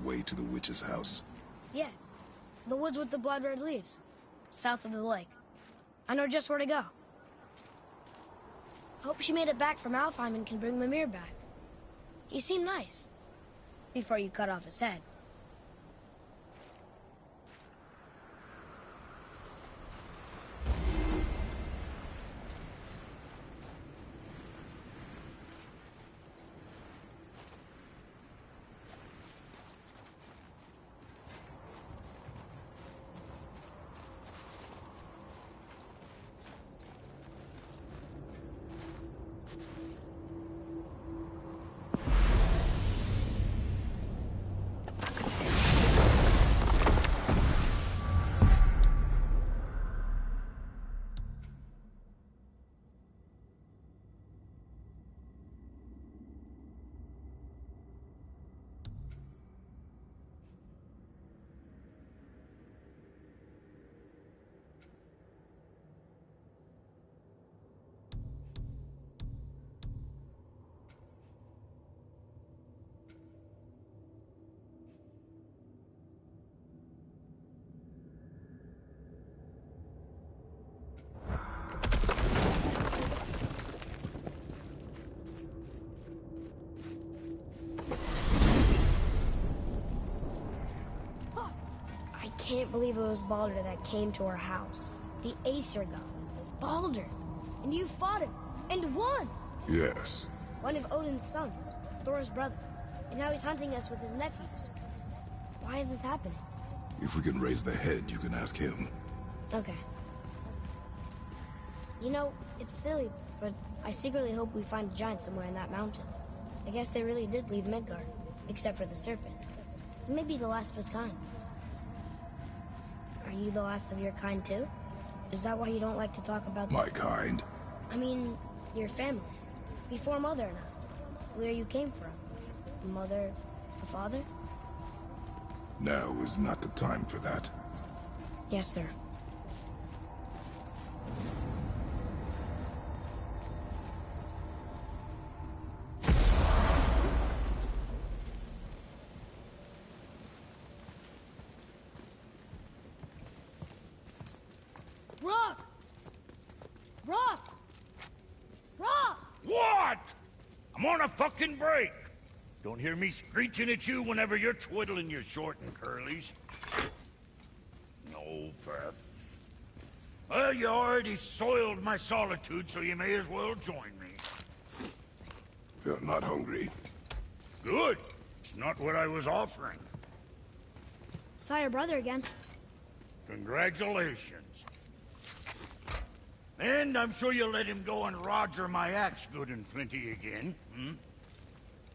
way to the witch's house? Yes. The woods with the blood-red leaves. South of the lake. I know just where to go. Hope she made it back from Alfheim and can bring Mimir back. He seemed nice. Before you cut off his head. I can't believe it was Baldur that came to our house. The Aesir god. Baldur! And you fought him, and won! Yes. One of Odin's sons, Thor's brother. And now he's hunting us with his nephews. Why is this happening? If we can raise the head, you can ask him. Okay. You know, it's silly, but I secretly hope we find a giant somewhere in that mountain. I guess they really did leave Midgard, except for the serpent. He may be the last of his kind. Are you the last of your kind, too? Is that why you don't like to talk about... My kind? I mean, your family. Before Mother and I. Where you came from. A mother, a father? Now is not the time for that. Yes, sir. Rock! Rock! Rock! What? I'm on a fucking break. Don't hear me screeching at you whenever you're twiddling your short and curlies. No, Pat. Well, you already soiled my solitude, so you may as well join me. You're not hungry. Good. It's not what I was offering. Saw your brother again. Congratulations. And I'm sure you'll let him go and Roger my axe good and plenty again, hmm?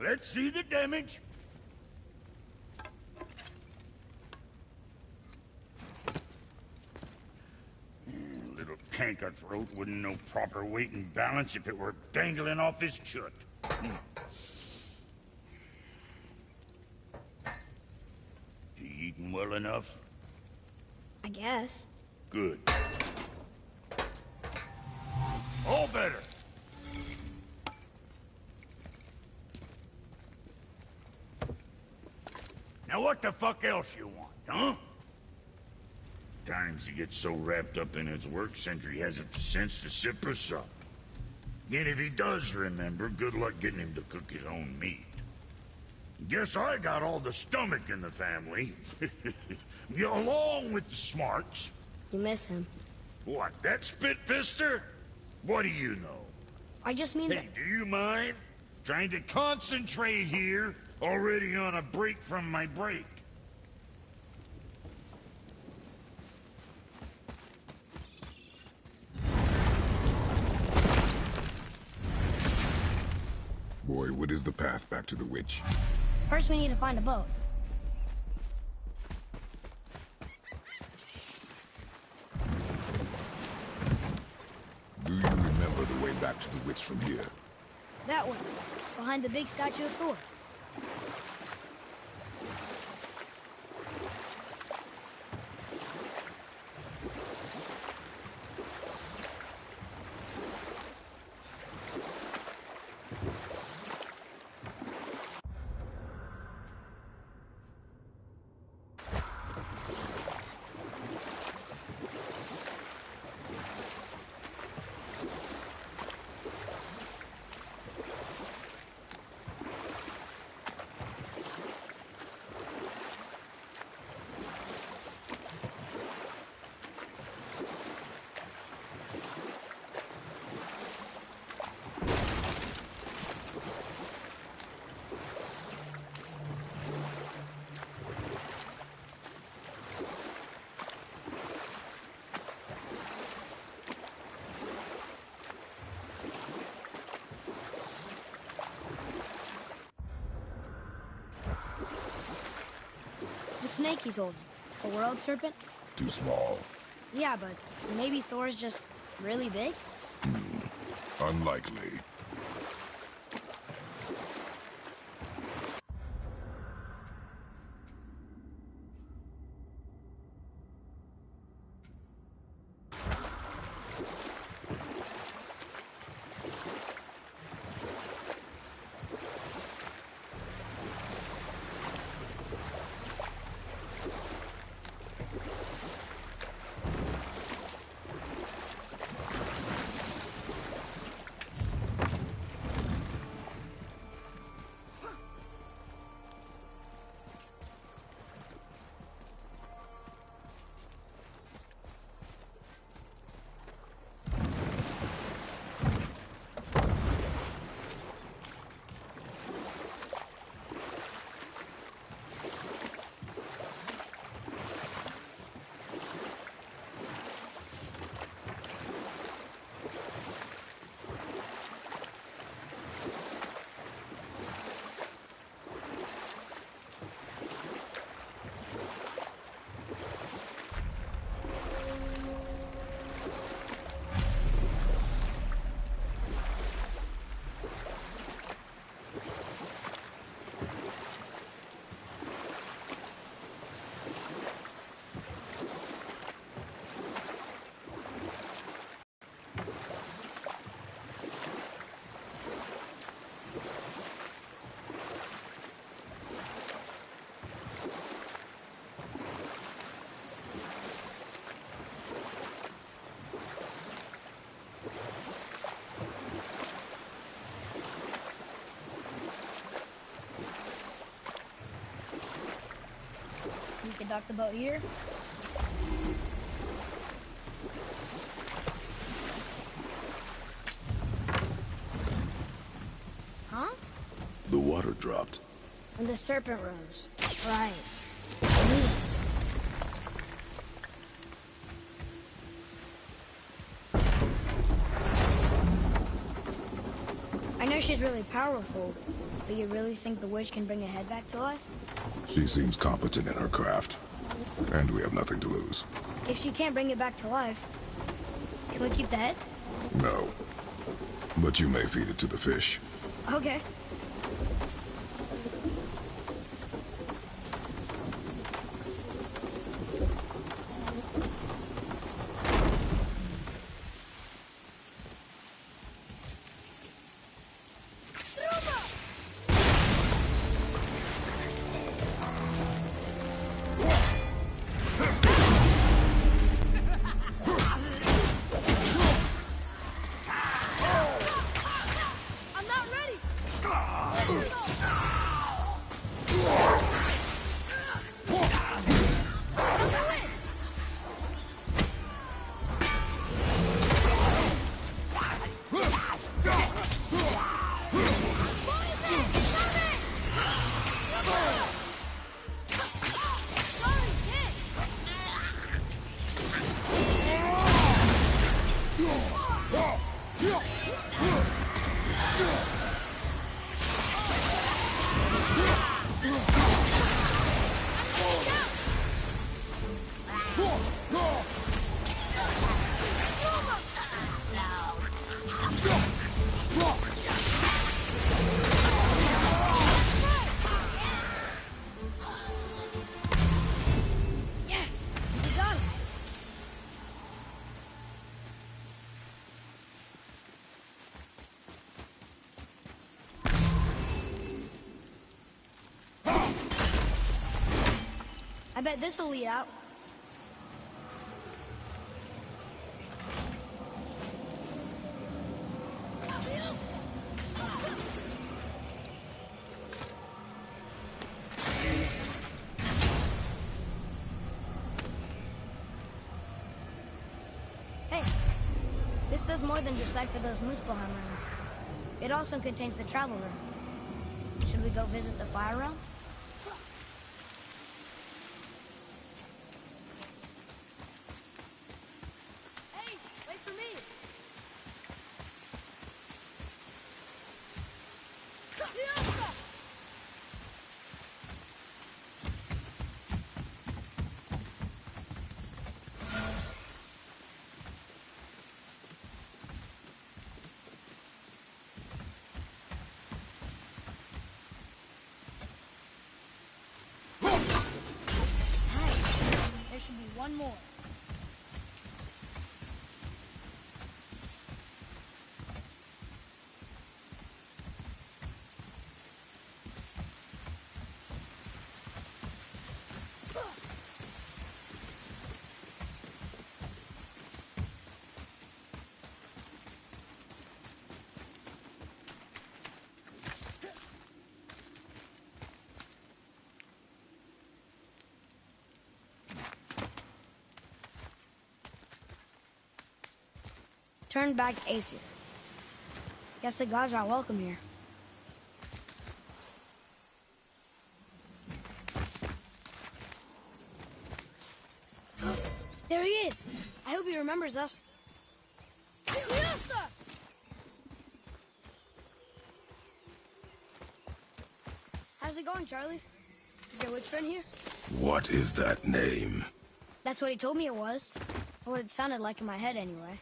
Let's see the damage. Little canker throat wouldn't know proper weight and balance if it were dangling off his chut. You eating well enough? I guess. Good. All better. Now what the fuck else you want, huh? Times he gets so wrapped up in his work, Sentry hasn't the sense to sip or sup. And if he does remember, good luck getting him to cook his own meat. Guess I got all the stomach in the family. Along with the smarts. You miss him. What, that spit-fister? What do you know? I just mean that... Hey, do you mind? Trying to concentrate here, already on a break from my break. Boy, what is the path back to the witch? First we need to find a boat. Do you remember the way back to the witch from here? That way, behind the big statue of Thor. snake he's holding? The world serpent? Too small. Yeah, but maybe Thor's just really big? Unlikely. We can dock the boat here. Huh? The water dropped. And the serpent rose. Right. I know she's really powerful, but you really think the witch can bring a head back to life? She seems competent in her craft. And we have nothing to lose. If she can't bring it back to life, can we keep the head? No. But you may feed it to the fish. Okay. I'm not ready! Yes! We got it! I bet this'll lead out. Hey, this does more than decipher those Muspelheim runes. It also contains the travel room. Should we go visit the Fire Realm? Hey, wait for me! should be one more. Turned back Aesir. Guess the gods aren't welcome here. There he is! I hope he remembers us. How's it going, Charlie? Is your witch friend here? What is that name? That's what he told me it was. Or what it sounded like in my head, anyway.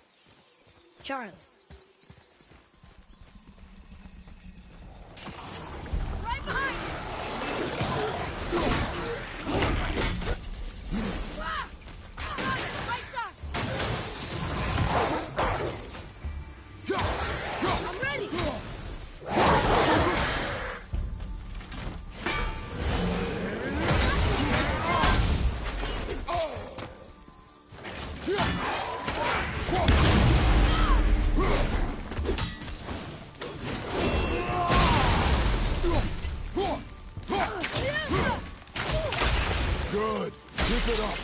Charlie. Right behind you! Right side! I'm ready! Good. Keep it up.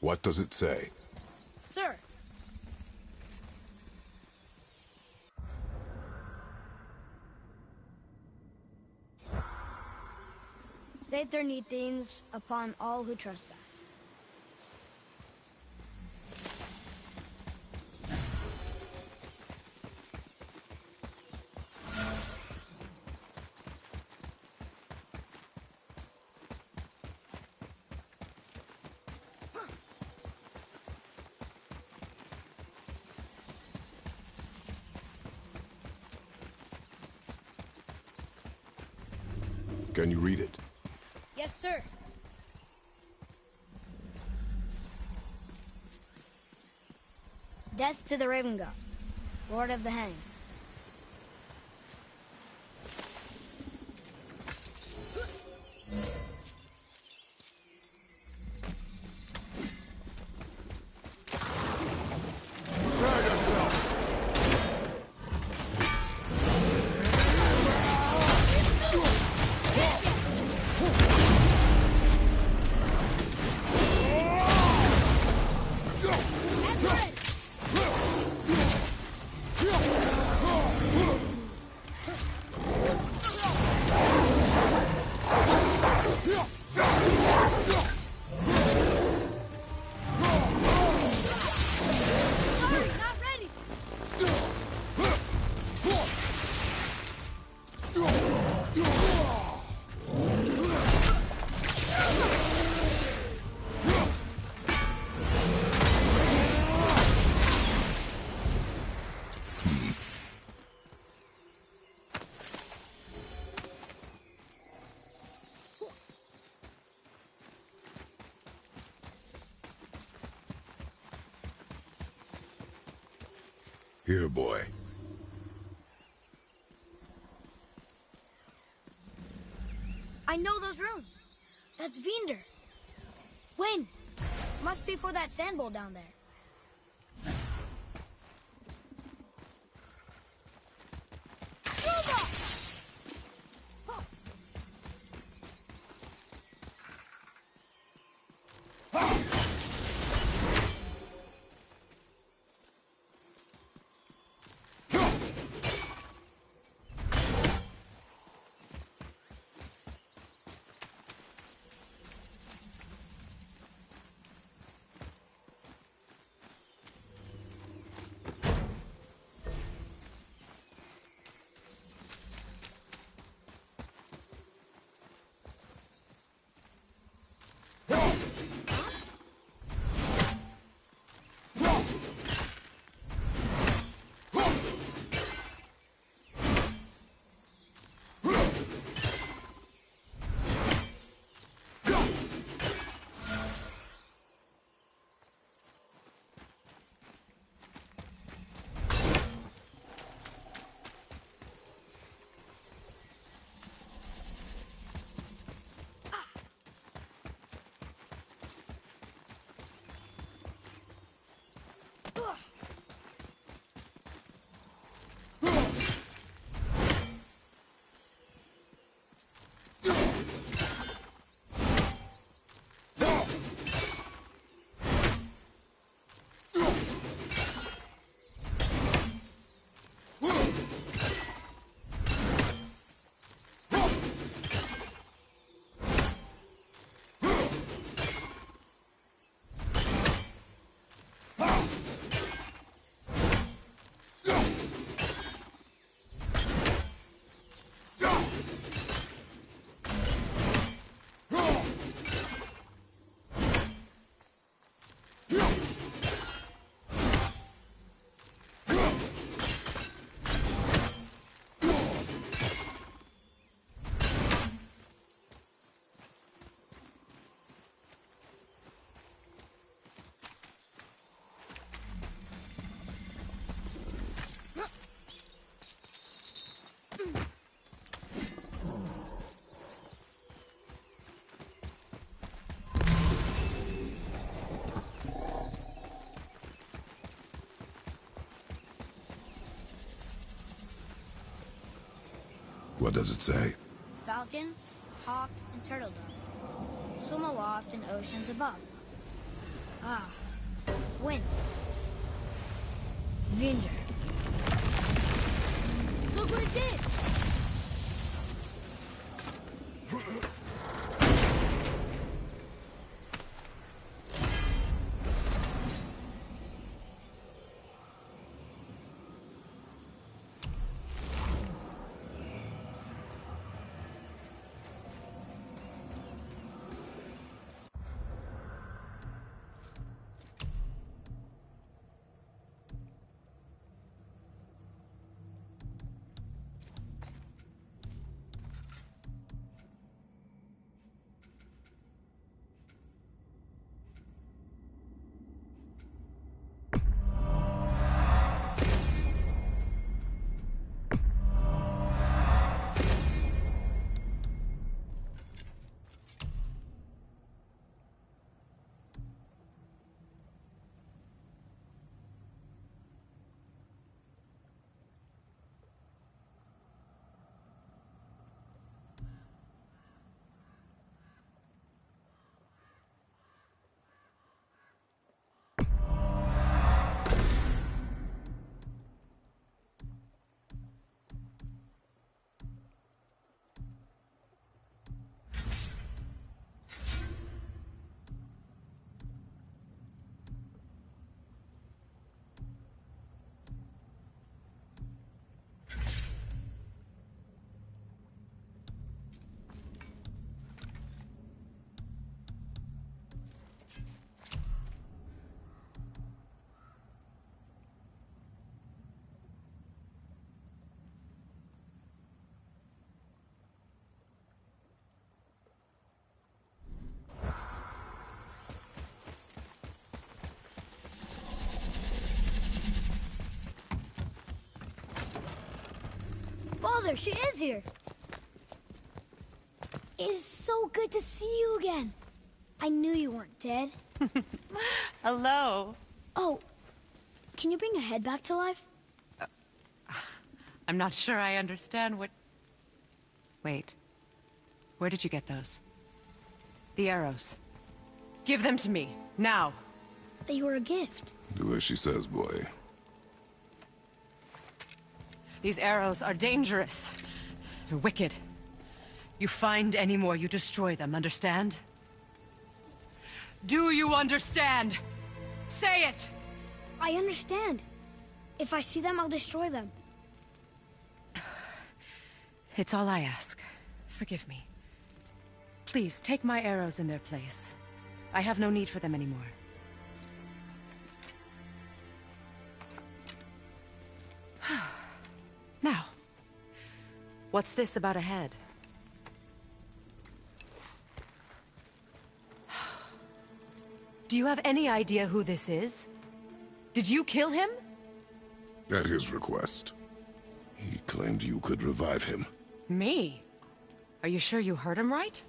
What does it say? Sir. Saether Nethines upon all who trespass. Can you read it? Yes, sir. Death to the Raven God, Lord of the Hang. Here, boy. I know those runes. That's Vinder. Win. Must be for that sand bowl down there. What does it say? Falcon, hawk, and turtle dove swim aloft in oceans above. Ah, wind. Vinder. Look what it did! Father, she is here! It is so good to see you again. I knew you weren't dead. Hello. Oh, can you bring a head back to life? I'm not sure I understand what... Wait. Where did you get those? The arrows. Give them to me, now. They were a gift. Do as she says, boy. These arrows are dangerous. They're wicked. You find any more, you destroy them, understand? Do you understand? Say it! I understand. If I see them, I'll destroy them. It's all I ask. Forgive me. Please, take my arrows in their place. I have no need for them anymore. Now, what's this about a head? Do you have any idea who this is? Did you kill him? At his request. He claimed you could revive him. Me? Are you sure you heard him right?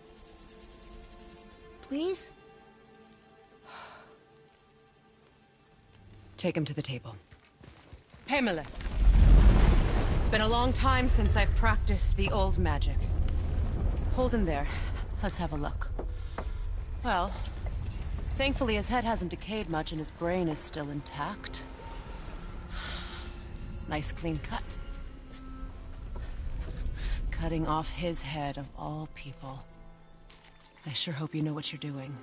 Please? Take him to the table. Pamela. It's been a long time since I've practiced the old magic. Hold him there. Let's have a look. Well, thankfully his head hasn't decayed much and his brain is still intact. Nice clean cut. Cutting off his head of all people. I sure hope you know what you're doing.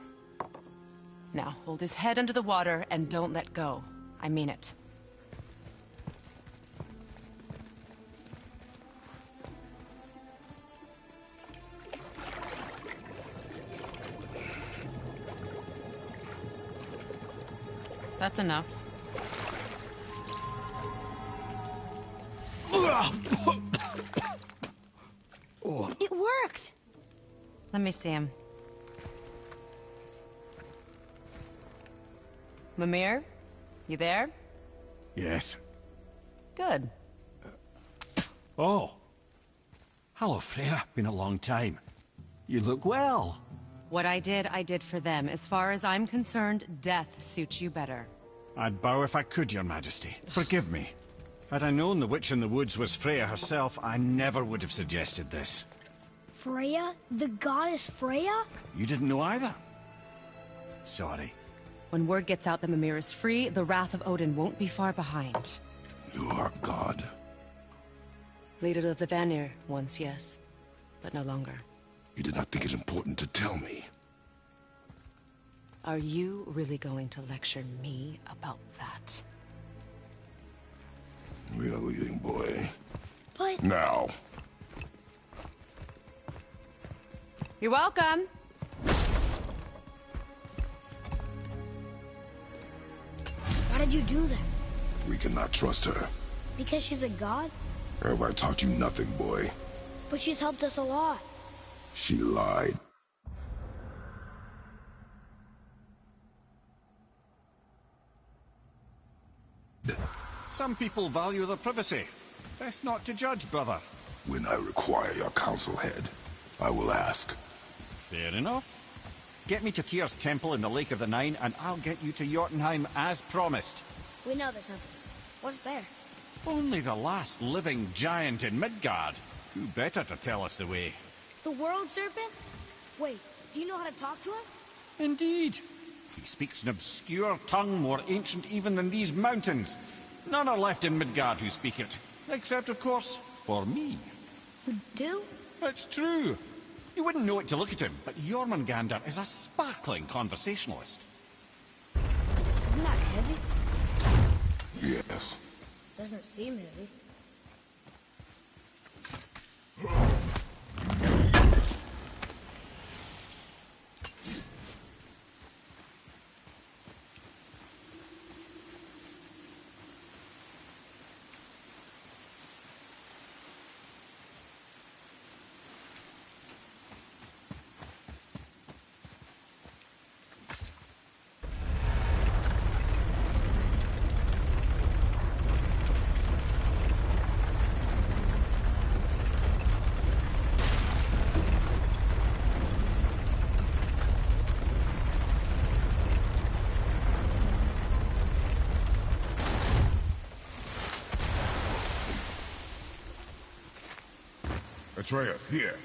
Now, hold his head under the water and don't let go. I mean it. That's enough. It worked! Let me see him. Mimir? You there? Yes. Good. Oh. Hello, Freya. Been a long time. You look well. What I did for them. As far as I'm concerned, death suits you better. I'd bow if I could, Your Majesty. Forgive me. Had I known the witch in the woods was Freya herself, I never would have suggested this. Freya? The goddess Freya? You didn't know either? Sorry. When word gets out that Mimir is free, the wrath of Odin won't be far behind. You are God. Leader of the Vanir, once yes, but no longer. You did not think it important to tell me. Are you really going to lecture me about that? We are leaving, boy. But... Now. You're welcome. Why did you do that? We cannot trust her. Because she's a god? Have I taught you nothing, boy? But she's helped us a lot. She lied. Some people value their privacy. Best not to judge, brother. When I require your council head, I will ask. Fair enough. Get me to Tyr's temple in the Lake of the Nine, and I'll get you to Jotunheim as promised. We know the temple. What's there? Only the last living giant in Midgard. Who better to tell us the way? The World Serpent? Wait, do you know how to talk to him? Indeed. He speaks an obscure tongue more ancient even than these mountains. None are left in Midgard who speak it. Except, of course, for me. You do? It's true. You wouldn't know it to look at him, but Jormungandr is a sparkling conversationalist. Isn't that heavy? Yes. Doesn't seem heavy. Atreus, here.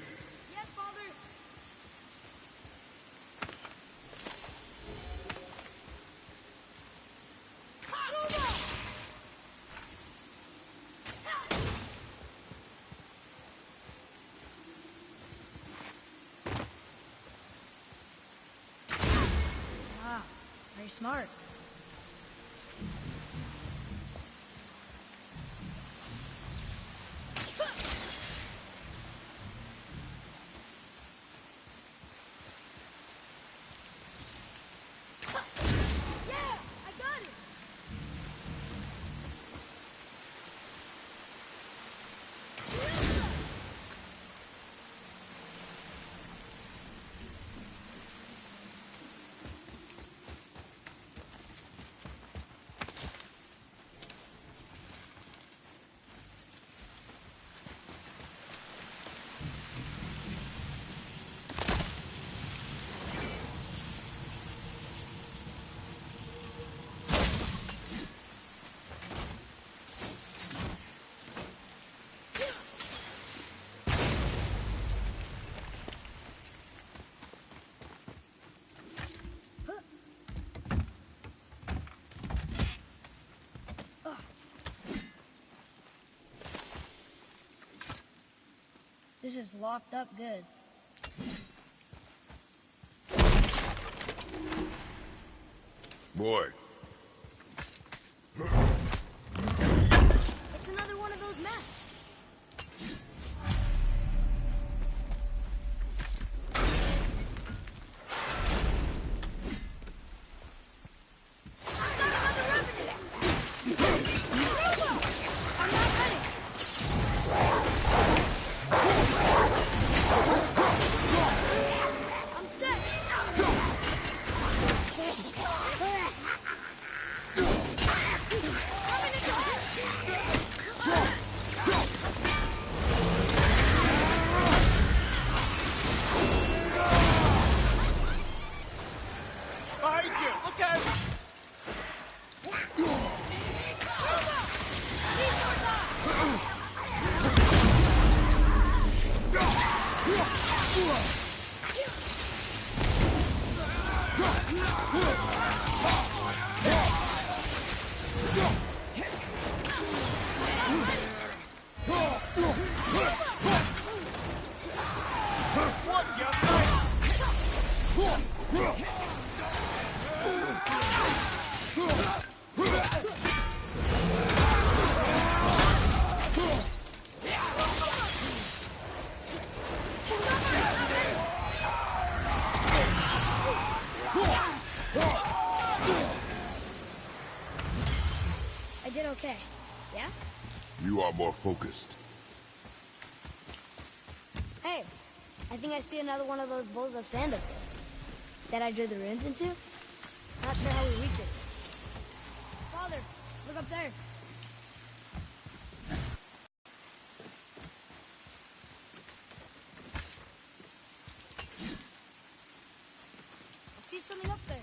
Yes, Father. Wow, very smart. Yeah, I got it. This is locked up good. Boy, It's another one of those maps. I've got another revenant. I'm not ready. I'm set. Coming into Behind you! Look out! What's your I did okay. Yeah? you are more focused. Hey, I think I see another one of those bowls of sand up there. That I drew the runes into? Not sure how we reach it. Father, look up there. I see something up there.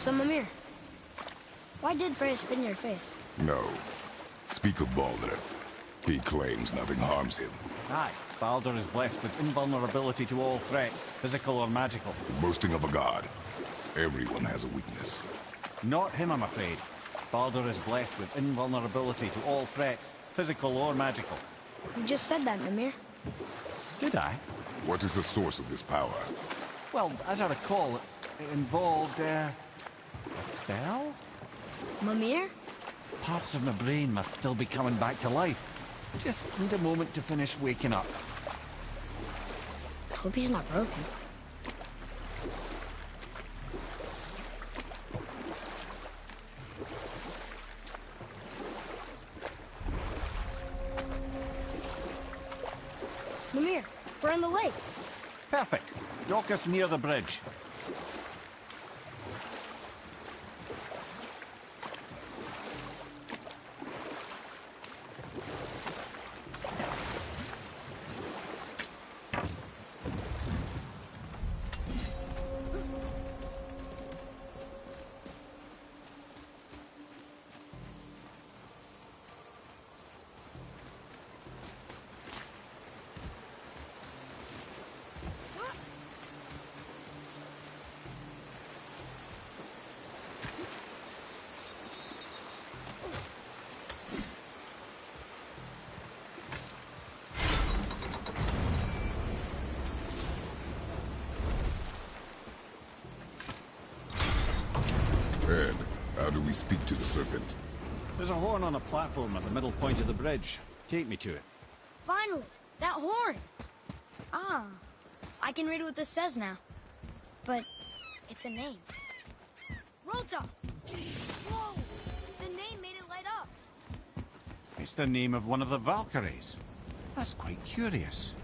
So, Mimir, why did Freya spit in your face? No. Speak of Baldur. He claims nothing harms him. Aye, Baldur is blessed with invulnerability to all threats, physical or magical. Boasting of a god. Everyone has a weakness. Not him, I'm afraid. Baldur is blessed with invulnerability to all threats, physical or magical. You just said that, Mimir. Did I? What is the source of this power? Well, as I recall, it involved, a spell? Mimir? Parts of my brain must still be coming back to life. Just need a moment to finish waking up. Hope he's not broken. Mimir, we're in the lake. Perfect. Dock us near the bridge. Ed, how do we speak to the serpent? There's a horn on a platform at the middle point of the bridge. Take me to it. Finally, that horn. Ah, I can read what this says now. But it's a name. Rota! Whoa! The name made it light up. It's the name of one of the Valkyries. That's quite curious.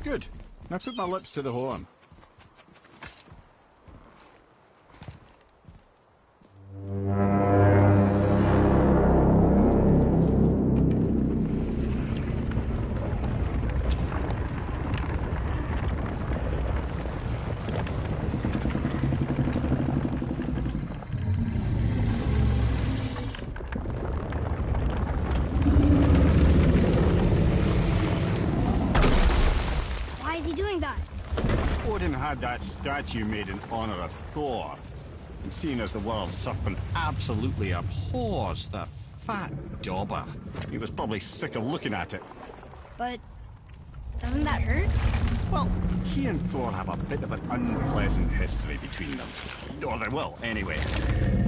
Good. Now put my lips to the horn. Why is he doing that? Odin had that statue made in honor of Thor. And seeing as the world serpent absolutely abhors the fat dauber, he was probably sick of looking at it. But doesn't that hurt? Well, he and Thor have a bit of an unpleasant history between them. Or they will, anyway.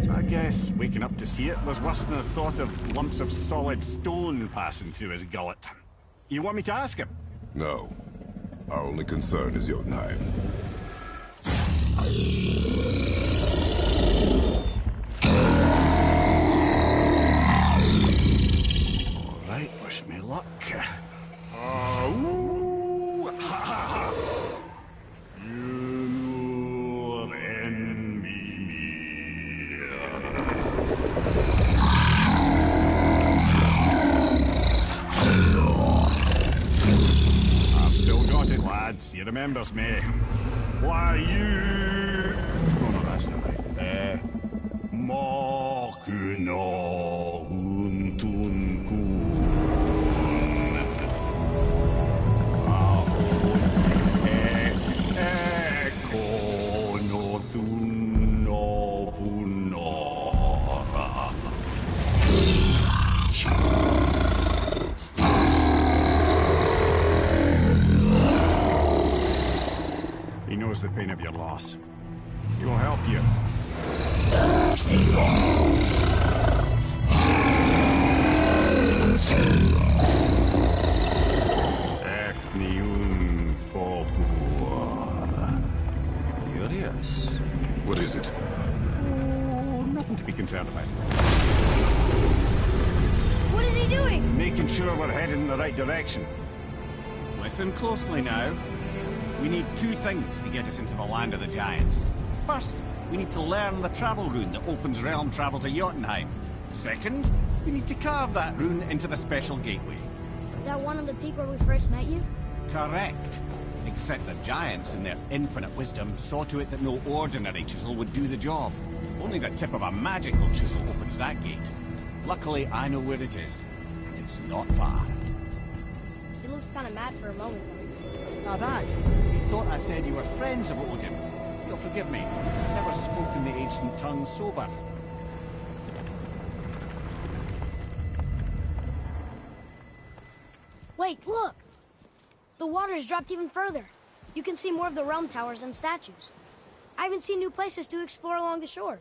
So I guess waking up to see it was worse than the thought of lumps of solid stone passing through his gullet. You want me to ask him? No. Our only concern is Jotunheim. All right, wish me luck. Ooh, ha, ha, ha. You're enemy. I've still got it, lads. He remembers me. Why you? Oh no, that's not right. Mokuno Huntun Kun. Eko no Tuno Funora. He knows the pain of your loss. He will help you. Efniun Fobur. Curious. What is it? Oh, nothing to be be concerned about. What is he doing? Making sure we're heading in the right direction. Listen closely now. We need two things to get us into the land of the giants. First, we need to learn the travel rune that opens realm travel to Jotunheim. Second, we need to carve that rune into the special gateway. That one on the peak where we first met you? Correct. Except the giants, in their infinite wisdom, saw to it that no ordinary chisel would do the job. Only the tip of a magical chisel opens that gate. Luckily, I know where it is, and it's not far. You looked kind of mad for a moment. Now that, you thought I said you were friends of Odin. You'll forgive me. I've never spoken the ancient tongue sober. Wait, look! The water's dropped even further. You can see more of the realm towers and statues. I even see new places to explore along the shore.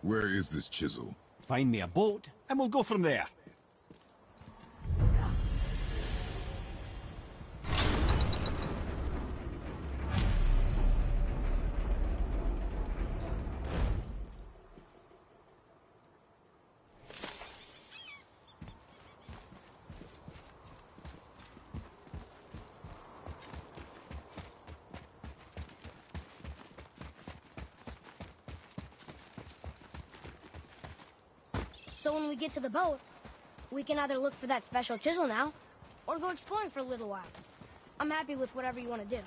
Where is this chisel? Find me a boat, and we'll go from there. So when we get to the boat, we can either look for that special chisel now, or go exploring for a little while. I'm happy with whatever you want to do.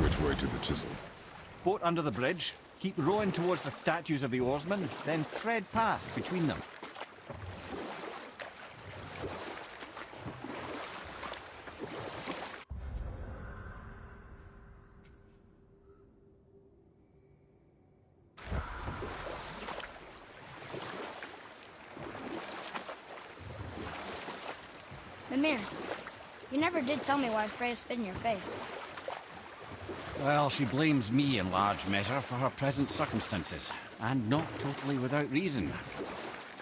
Which way to the chisel? Boat under the bridge, keep rowing towards the statues of the oarsmen, then thread past between them. Mimir, you never did tell me why Freya spit in your face. Well, she blames me in large measure for her present circumstances, and not totally without reason.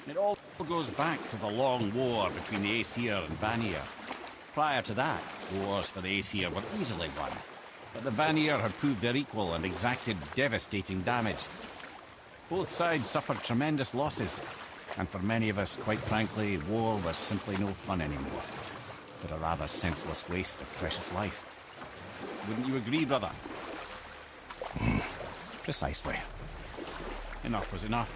It all goes back to the long war between the Aesir and Vanir. Prior to that, wars for the Aesir were easily won, but the Vanir had proved their equal and exacted devastating damage. Both sides suffered tremendous losses, and for many of us, quite frankly, war was simply no fun anymore, but a rather senseless waste of precious life. Wouldn't you agree, brother? Precisely. Enough was enough.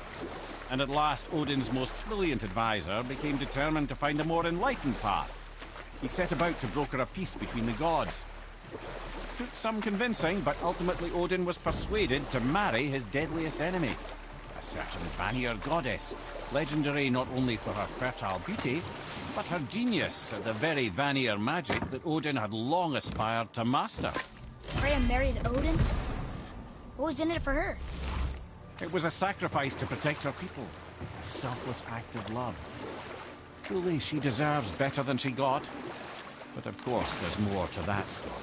And at last, Odin's most brilliant advisor became determined to find a more enlightened path. He set about to broker a peace between the gods. Took some convincing, but ultimately Odin was persuaded to marry his deadliest enemy, a certain Vanir goddess, legendary not only for her fertile beauty, but her genius at the very Vanir magic that Odin had long aspired to master. Freya married Odin? What was in it for her? It was a sacrifice to protect her people. A selfless act of love. Truly, she deserves better than she got. But of course, there's more to that story.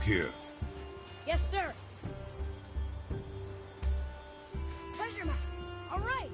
here. Yes, sir. Treasure map. All right.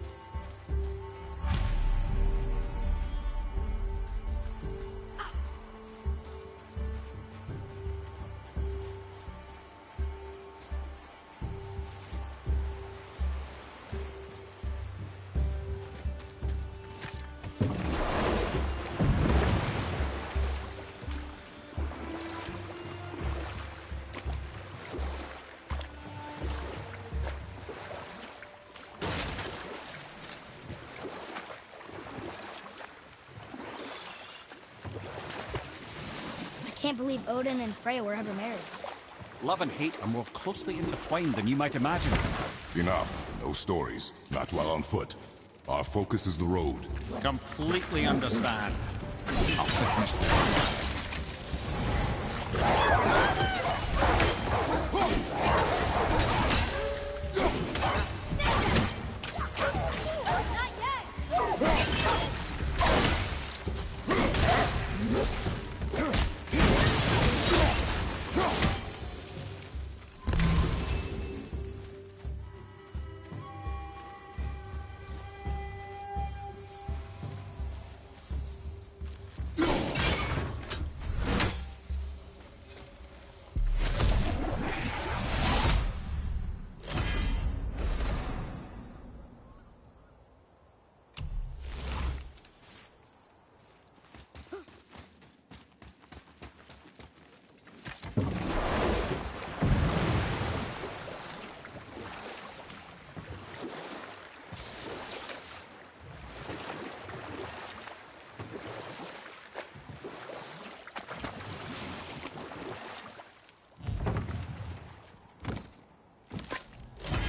I can't believe Odin and Freya were ever married. Love and hate are more closely intertwined than you might imagine. Enough. No stories. Not while on foot. Our focus is the road. Completely understand. I'll finish this. Not yet!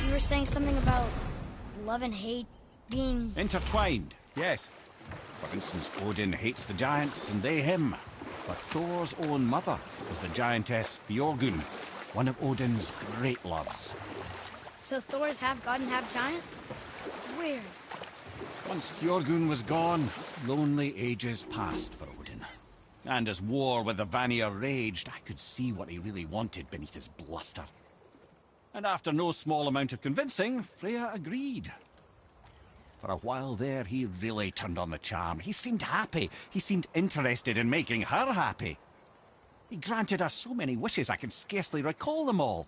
You were saying something about love and hate being... Intertwined, yes. For instance, Odin hates the giants and they him. But Thor's own mother was the giantess Fjorgyn, one of Odin's great loves. So Thor's half god and half giant? Weird. Once Fjorgyn was gone, lonely ages passed for Odin. And as war with the Vanir raged, I could see what he really wanted beneath his bluster. And after no small amount of convincing, Freya agreed. For a while there, he really turned on the charm. He seemed happy. He seemed interested in making her happy. He granted her so many wishes I can scarcely recall them all.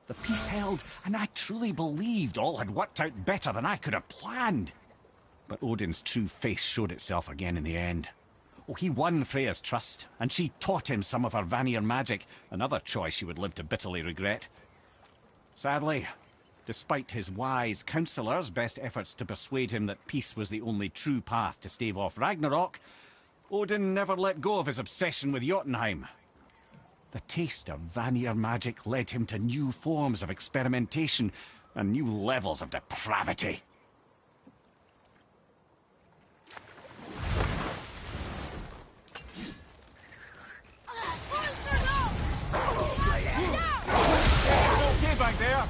The peace held, and I truly believed all had worked out better than I could have planned. But Odin's true face showed itself again in the end. Oh, he won Freya's trust, and she taught him some of her Vanir magic, another choice she would live to bitterly regret. Sadly, despite his wise counsellors' best efforts to persuade him that peace was the only true path to stave off Ragnarok, Odin never let go of his obsession with Jotunheim. The taste of Vanir magic led him to new forms of experimentation and new levels of depravity. Okay back there.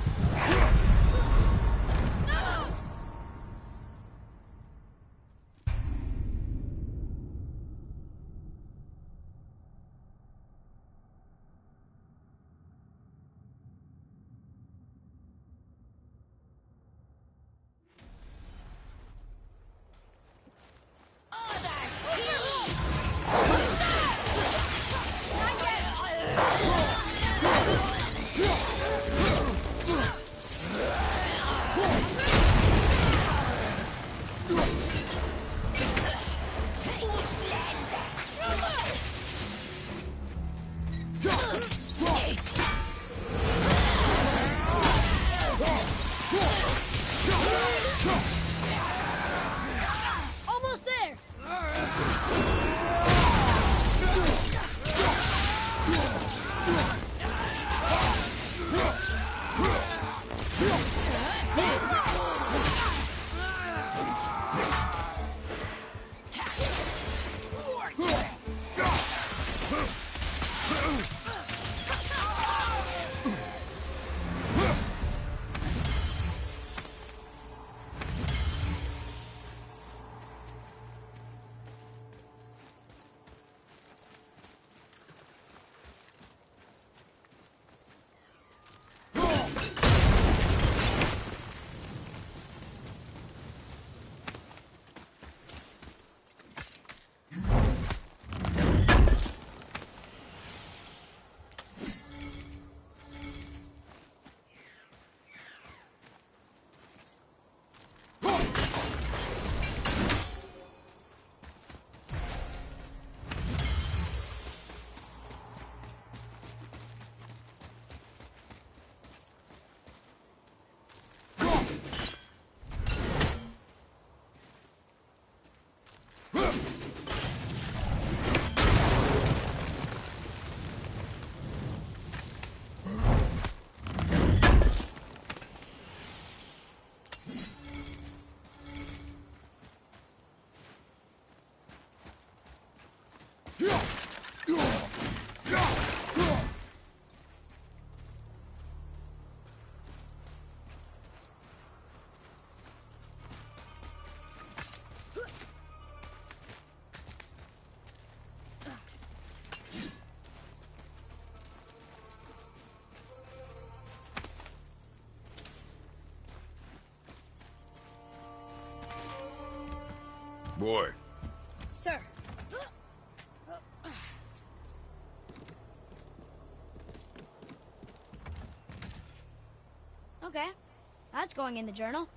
Boy. Sir. Okay, that's going in the journal.